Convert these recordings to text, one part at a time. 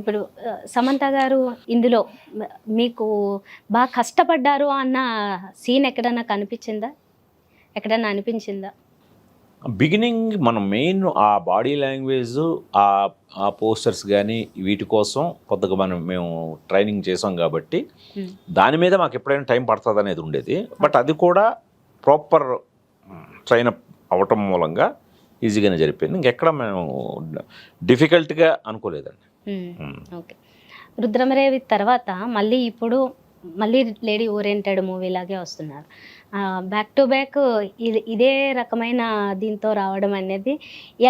ఇప్పుడు సమంత గారు ఇందులో మీకు బాగా కష్టపడ్డారు అన్న సీన్ ఎక్కడన్నా కనిపించిందా? ఎక్కడన్నా అనిపించిందా? బిగినింగ్ మనం మెయిన్ ఆ బాడీ లాంగ్వేజ్, ఆ పోస్టర్స్ కానీ వీటి కోసం కొద్దిగా మేము ట్రైనింగ్ చేసాం కాబట్టి దాని మీద మాకు ఎప్పుడైనా టైం పడుతుంది అనేది ఉండేది. బట్ అది కూడా ప్రాపర్ ట్రైన్ అప్ అవ్వటం మూలంగా ఈజీగానే జరిపోయింది. ఇంకెక్కడ మేము డిఫికల్ట్గా అనుకోలేదండి. ఓకే. రుద్రమరేవి తర్వాత మళ్ళీ ఇప్పుడు మళ్ళీ లేడీ ఓరియంటెడ్ మూవీ లాగే వస్తున్నారు. బ్యాక్ టు బ్యాక్ ఇదే రకమైన దీంతో రావడం అనేది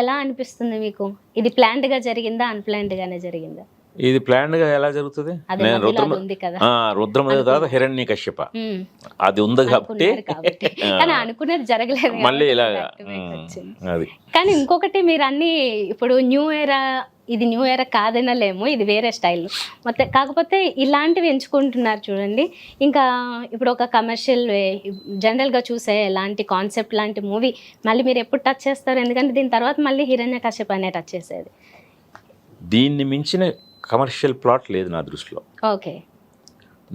ఎలా అనిపిస్తుంది మీకు? ఇది ప్లాన్డ్గా జరిగిందా, అన్ప్లాన్డ్గానే జరిగిందా? ఇది ప్లాన్డ్గా ఎలా జరుగుతుంది? నేను రుద్రమదేవి తర్వాత హిరణ్యకశ్యప అది ఉంది కాబట్టి అనుకునేది జరగలేదు. మళ్ళీ ఇలాగా అది. కానీ ఇంకొకటి మీరు అన్ని ఇప్పుడు న్యూ ఎరా, ఇది న్యూ ఎరా కాదనలేము, ఇది వేరే స్టైల్ మొత్తం. కాకపోతే ఇలాంటివి ఎంచుకుంటున్నారు చూడండి. ఇంకా ఇప్పుడు ఒక కమర్షియల్ వే జనరల్గా చూసే ఎలాంటి కాన్సెప్ట్ లాంటి మూవీ మళ్ళీ మీరు ఎప్పుడు టచ్ చేస్తారు? ఎందుకంటే దీని తర్వాత మళ్ళీ హిరణ్యకశ్యప అనే టచ్ చేసేది. దీన్ని మించిన కమర్షియల్ ప్లాట్ లేదు నా దృష్టిలో. ఓకే.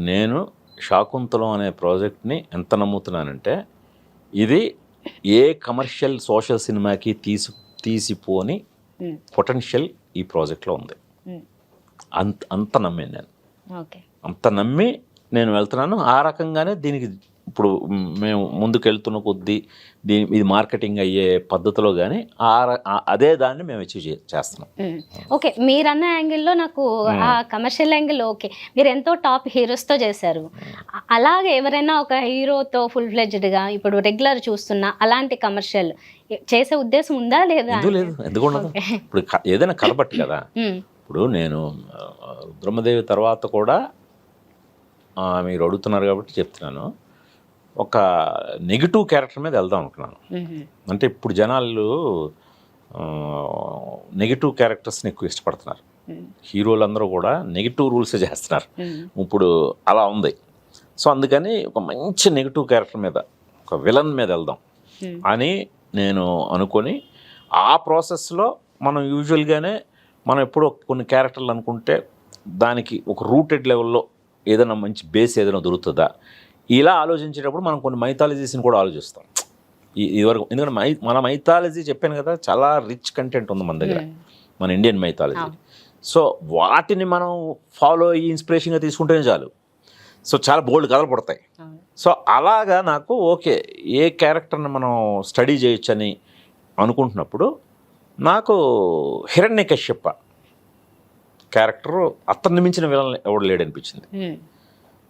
నేను శాకుంతలం అనే ప్రాజెక్ట్ని ఎంత నమ్ముతున్నానంటే ఇది ఏ కమర్షియల్ సోషల్ సినిమాకి తీసిపోని పొటెన్షియల్ ఈ ప్రాజెక్ట్లో ఉంది. అంత నమ్మాను నేను. అంత నమ్మి నేను వెళ్తున్నాను. ఆ రకంగానే దీనికి ఇప్పుడు మేము ముందుకు వెళ్తున్న కొద్దీ ఇది మార్కెటింగ్ అయ్యే పద్ధతిలో కానీ అదే దాన్ని మేము అచీవ్ చేస్తున్నాం. ఓకే. మీరన్న యాంగిల్లో నాకు ఆ కమర్షియల్ యాంగిల్ ఓకే. మీరు ఎంతో టాప్ హీరోస్తో చేశారు. అలాగే ఎవరైనా ఒక హీరోతో ఫుల్ ఫ్లెడ్జ్డ్గా ఇప్పుడు రెగ్యులర్ చూస్తున్నా అలాంటి కమర్షియల్ చేసే ఉద్దేశం ఉందా లేదా? లేదు, ఎందుకు. ఇప్పుడు ఏదైనా కలబట్టి కదా. ఇప్పుడు నేను రుద్రమదేవి తర్వాత కూడా మీరు అడుగుతున్నారు కాబట్టి చెప్తున్నాను, ఒక నెగిటివ్ క్యారెక్టర్ మీద వెళ్దాం అనుకున్నాను. అంటే ఇప్పుడు జనాలు నెగిటివ్ క్యారెక్టర్స్ని ఎక్కువ ఇష్టపడుతున్నారు. హీరోలు అందరూ కూడా నెగిటివ్ రూల్సే చేస్తున్నారు. ఇప్పుడు అలా ఉంది. సో అందుకని ఒక మంచి నెగిటివ్ క్యారెక్టర్ మీద, ఒక విలన్ మీద వెళ్దాం అని నేను అనుకొని ఆ ప్రాసెస్లో మనం యూజువల్గానే మనం ఎప్పుడో కొన్ని క్యారెక్టర్లు అనుకుంటే దానికి ఒక రూటెడ్ లెవెల్లో ఏదైనా మంచి బేస్ ఏదైనా దొరుకుతుందా ఇలా ఆలోచించేటప్పుడు మనం కొన్ని మైథాలజీస్ని కూడా ఆలోచిస్తాం ఇదివరకు. ఎందుకంటే మన మైథాలజీ చెప్పాను కదా, చాలా రిచ్ కంటెంట్ ఉంది మన దగ్గర, మన ఇండియన్ మైథాలజీ. సో వాటిని మనం ఫాలో అయ్యి ఇన్స్పిరేషన్గా తీసుకుంటేనే చాలు. సో చాలా బోల్డ్ కథలు పడతాయి. సో అలాగా నాకు ఓకే ఏ క్యారెక్టర్ని మనం స్టడీ చేయొచ్చని అనుకుంటున్నప్పుడు నాకు హిరణ్యకశ్యప క్యారెక్టర్ అతన్ని మించిన విలన్ ఎవడు లేడనిపించింది.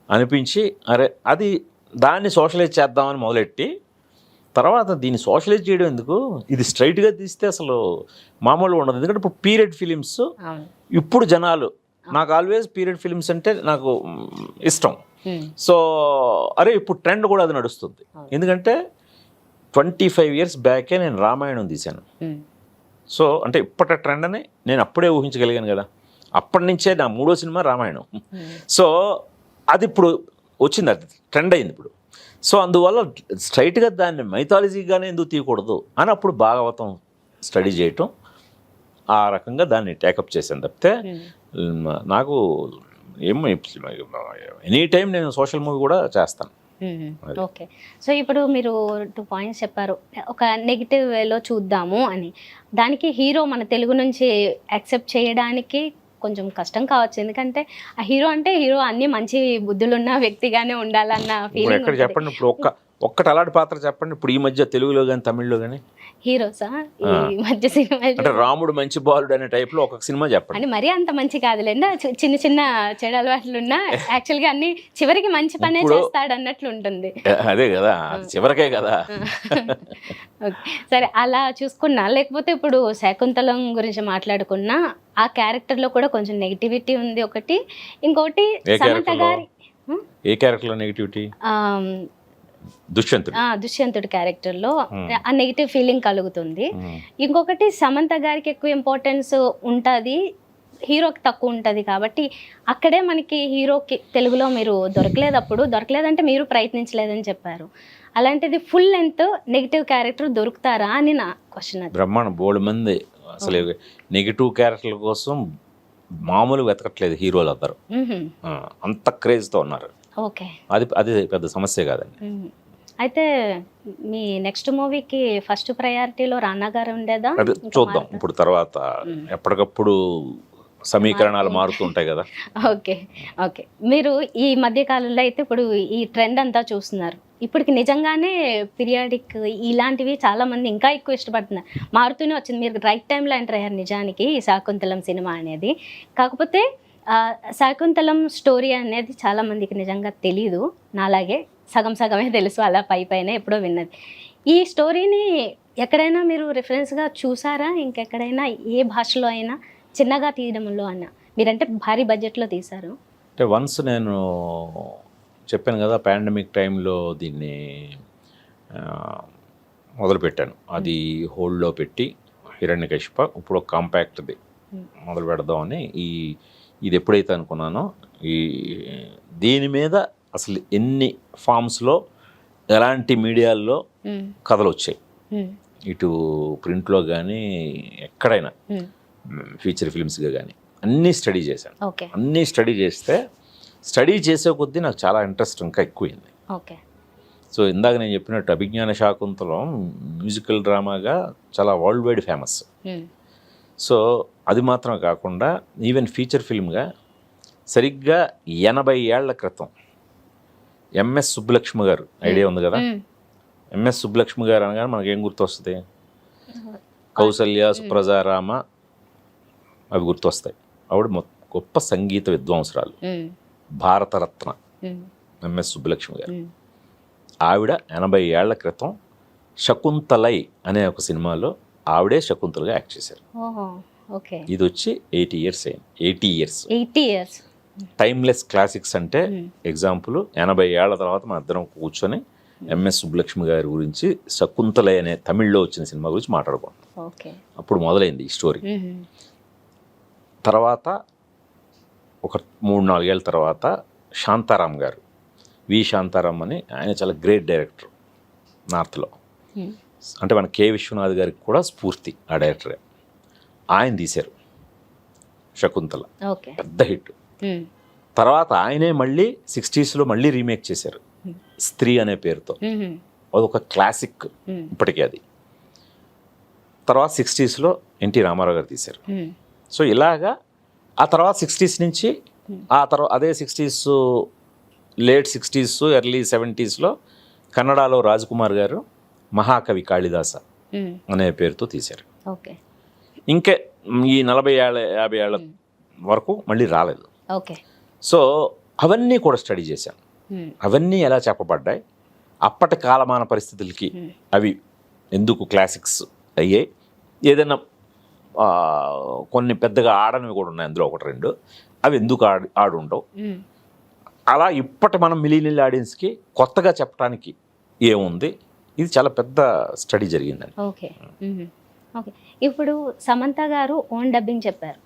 అనిపించి అరే అది దాన్ని సోషలైజ్ చేద్దామని మొదలెట్టి తర్వాత దీన్ని సోషలైజ్ చేయడం ఎందుకు, ఇది స్ట్రైట్గా తీస్తే అసలు మామూలుగా ఉండదు. ఎందుకంటే ఇప్పుడు పీరియడ్ ఫిలిమ్స్ ఇప్పుడు జనాలు, నాకు ఆల్వేస్ పీరియడ్ ఫిలిమ్స్ అంటే నాకు ఇష్టం. సో అరే ఇప్పుడు ట్రెండ్ కూడా అది నడుస్తుంది. ఎందుకంటే 25 years బ్యాకే నేను రామాయణం తీశాను. సో అంటే ఇప్పటి ట్రెండ్ అని నేను అప్పుడే ఊహించగలిగాను కదా. అప్పటి నుంచే నా 3వ సినిమా రామాయణం. సో అది ఇప్పుడు వచ్చింది, అది ట్రెండ్ అయింది ఇప్పుడు. సో అందువల్ల స్ట్రైట్గా దాన్ని మైథాలజీగానే ఎందుకు తీయకూడదు అని అప్పుడు భాగవతం స్టడీ చేయటం, ఆ రకంగా దాన్ని టేకప్ చేశాను. తప్పితే నాకు ఏమో ఎనీ టైం నేను సోషల్ మూవీ కూడా చేస్తాను. ఓకే. సో ఇప్పుడు మీరు 2 points చెప్పారు, ఒక నెగిటివ్ వేలో చూద్దాము అని. దానికి హీరో మన తెలుగు నుంచి యాక్సెప్ట్ చేయడానికి కొంచెం కష్టం కావచ్చు. ఎందుకంటే ఆ హీరో అంటే హీరో అన్ని మంచి బుద్ధులున్న వ్యక్తిగానే ఉండాలన్న ఫీలింగ్. ఎక్కడ చెప్పండి ఇప్పుడు ఒక్కటి అలాంటి పాత్ర చెప్పండి ఇప్పుడు ఈ మధ్య తెలుగులో కానీ తమిళ్లో కానీ హీరోసా ఈ మధ్య సినిమా అంటే రాముడు మంచి బాలుడు అనే టైప్ లో ఒక సినిమా చెప్పండి. అని మరీ అంత మంచి కాదులేండి, చిన్న చిన్న చెడు అలవాట్లున్నా యాక్చువల్గా అన్ని చివరికి మంచి పనే చేస్తాడు అన్నట్లు ఉంటుంది. అదే కదా, చివరికే కదా. సరే అలా చూసుకున్నా, లేకపోతే ఇప్పుడు శాకుంతలం గురించి మాట్లాడుకున్నా ఆ క్యారెక్టర్ లో కూడా కొంచెం నెగిటివిటీ ఉంది ఒకటి. ఇంకోటి సమంత గారి ఏ క్యారెక్టర్ లో నెగిటివిటీ? దుష్యంతుడి క్యారెక్టర్లో ఆ నెగిటివ్ ఫీలింగ్ కలుగుతుంది. ఇంకొకటి సమంత గారికి ఎక్కువ ఇంపార్టెన్స్ ఉంటుంది, హీరోకి తక్కువ ఉంటుంది. కాబట్టి అక్కడే మనకి హీరోకి తెలుగులో మీరు దొరకలేదంటే మీరు ప్రయత్నించలేదని చెప్పారు. అలాంటిది ఫుల్ లెంత్ నెగిటివ్ క్యారెక్టర్ దొరుకుతారా అని నా క్వశ్చన్. బ్రహ్మాండం బోల్డ్ మంది అసలు నెగిటివ్ క్యారెక్టర్ల కోసం మామూలు వెతకట్లేదు హీరోలు అందరూ, అంత క్రేజ్తో ఉన్నారు. ఓకే, అది పెద్ద సమస్య కాదండి. అయితే మీ నెక్స్ట్ మూవీకి ఫస్ట్ ప్రయారిటీలో రానా గారు ఉండేదా? అది చూద్దాం ఇప్పుడు తర్వాత, ఎప్పటికప్పుడు సమీకరణాలు మారుతూ ఉంటాయి కదా. ఓకే ఓకే, మీరు ఈ మధ్య కాలంలో అయితే ఇప్పుడు ఈ ట్రెండ్ అంతా చూస్తున్నారు, ఇప్పటికి నిజంగానే పీరియాడిక్ ఇలాంటివి చాలా మంది ఇంకా ఎక్కువ ఇష్టపడుతున్నారు, మారుతూనే వచ్చింది. మీరు రైట్ టైంలో ఎంటర్ అయ్యారు నిజానికి ఈ శాకుంతలం సినిమా అనేది. కాకపోతే శాకుంతలం స్టోరీ అనేది చాలా మందికి నిజంగా తెలీదు, నాలాగే సగం సగమే తెలుసు, అలా పైన ఎప్పుడో విన్నది. ఈ స్టోరీని ఎక్కడైనా మీరు రిఫరెన్స్గా చూసారా? ఇంకెక్కడైనా ఏ భాషలో అయినా చిన్నగా తీయడంలో అన్న, మీరంటే భారీ బడ్జెట్లో తీశారు. అంటే వన్స్ నేను చెప్పాను కదా పాండమిక్ టైంలో దీన్ని మొదలుపెట్టాను, అది హోల్డ్లో పెట్టి హిరణ్యకశిప ఇప్పుడు ఒక కాంపాక్ట్ది మొదలు పెడదామని ఇది ఎప్పుడైతే అనుకున్నానో దీని మీద అసలు ఎన్ని ఫామ్స్లో ఎలాంటి మీడియాల్లో కథలు వచ్చాయి, ఇటు ప్రింట్లో కానీ ఎక్కడైనా ఫీచర్ ఫిల్మ్స్గా కానీ అన్నీ స్టడీ చేశాను. అన్నీ స్టడీ చేసే కొద్దీ నాకు చాలా ఇంట్రెస్ట్ ఇంకా ఎక్కువైంది. సో ఇందాక నేను చెప్పినట్టు అభిజ్ఞాన శాకుంతలం మ్యూజికల్ డ్రామాగా చాలా వరల్డ్ వైడ్ ఫేమస్. సో అది మాత్రం కాకుండా ఈవెన్ ఫీచర్ ఫిల్మ్గా సరిగ్గా 80 ఏళ్ల క్రితం ఎంఎస్ సుబ్బలక్ష్మి గారు, ఐడియా ఉంది కదా, ఎంఎస్ సుబ్బలక్ష్మి గారు అనగానే మనకేం గుర్తొస్తుంది? కౌసల్య, సుప్రజారామ అవి గుర్తొస్తాయి. ఆవిడ గొప్ప సంగీత విద్వాంసురాలు, భారతరత్న ఎంఎస్ సుబ్బలక్ష్మి గారు. ఆవిడ 80 ఏళ్ల క్రితం శకుంతలై అనే ఒక సినిమాలో ఆవిడే శకుంతలుగా యాక్ట్ చేశారు. ఇది వచ్చి 80 ఇయర్స్ అయింది. 80 ఇయర్స్ టైమ్లెస్ క్లాసిక్స్ అంటే ఎగ్జాంపుల్ 80 ఏళ్ల తర్వాత మన ఇద్దరం కూర్చొని ఎంఎస్ సుబ్బలక్ష్మి గారి గురించి శకుంతలై అనే తమిళ్లో వచ్చిన సినిమా గురించి మాట్లాడుకున్నాం. అప్పుడు మొదలైంది ఈ స్టోరీ. తర్వాత ఒక 3-4 ఏళ్ళ తర్వాత శాంతారాం గారు, శాంతారాం అని ఆయన చాలా గ్రేట్ డైరెక్టర్ నార్త్లో, అంటే మన కె విశ్వనాథ్ గారికి కూడా స్ఫూర్తి ఆ డైరెక్టరే. ఆయన తీశారు శకుంతల, పెద్ద హిట్. తర్వాత ఆయనే మళ్ళీ 60s మళ్ళీ రీమేక్ చేశారు స్త్రీ అనే పేరుతో, అదొక క్లాసిక్ ఇప్పటికీ అది. తర్వాత 60s ఎన్టీ రామారావు గారు తీశారు. సో ఇలాగా ఆ తర్వాత 60s నుంచి ఆ తర్వాత అదే 60s late 60s early 70s కన్నడలో రాజ్కుమార్ గారు మహాకవి కాళిదాస అనే పేరుతో తీశారు. ఇంకే ఈ 40 ఏళ్ళ 50 ఏళ్ళ వరకు మళ్ళీ రాలేదు. సో అవన్నీ కూడా స్టడీ చేశాను, అవన్నీ ఎలా చెప్పబడ్డాయి, అప్పటి కాలమాన పరిస్థితులకి అవి ఎందుకు క్లాసిక్స్ అయ్యాయి, ఏదైనా కొన్ని పెద్దగా ఆడనివి కూడా ఉన్నాయి అందులో 1-2, అవి ఎందుకు ఆడుండవు, అలా ఇప్పటి మనం మిలీనియల్ ఆడియన్స్కి కొత్తగా చెప్పడానికి ఏముంది, ఇది చాలా పెద్ద స్టడీ జరిగిందండి. ఓకే. ఇప్పుడు సమంత గారు ఓన్ డబ్బింగ్ చెప్పారు,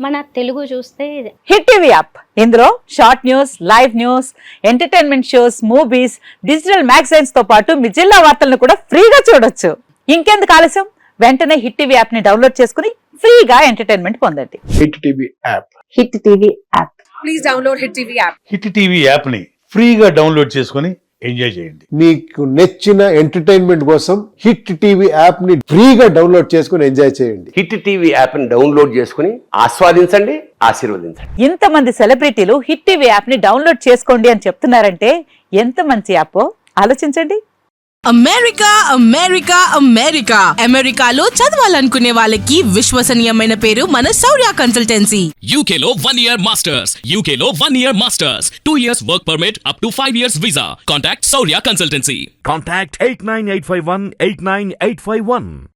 మన తెలుగు చూస్తే హిట్ టీవీ యాప్, ఇందులో short news, live news, entertainment shows, movies, digital magazines తో పాటు మీ జిల్లా వార్తలను కూడా ఫ్రీగా చూడొచ్చు. ఇంకెందుకు ఆలస్యం, వెంటనే హిట్ టీవీ యాప్ ని డౌన్లోడ్ చేసుకుని ఫ్రీగా ఎంటర్టైన్మెంట్ పొందండి. Hit TV app, hit TV app, please download hit TV app. Hit TV app ని ఫ్రీగా డౌన్లోడ్ చేసుకుని ఎంజాయ్ చేయండి. మీకు నచ్చిన ఎంటర్టైన్మెంట్ కోసం హిట్ టీవీ యాప్ ని ఫ్రీగా డౌన్లోడ్ చేసుకుని ఎంజాయ్ చేయండి. హిట్ టీవీ యాప్ ని డౌన్లోడ్ చేసుకుని ఆస్వాదించండి, ఆశీర్వదించండి. ఇంతమంది సెలబ్రిటీలు హిట్ టీవీ యాప్ ని డౌన్లోడ్ చేసుకోండి అని చెప్తున్నారంటే ఎంత మంచి యాప్ ఆలోచించండి. అమెరికా అమెరికా అమెరికా అమెరికాలో చదవాలనుకునే వాళ్ళకి విశ్వసనీయమైన పేరు మన శౌర్య కన్సల్టెన్సీ. UK లో 1 year masters, UK లో 1 year masters, 2 years work permit up to 5 years visa. Contact Saurya Consultancy. Contact 89851 89851.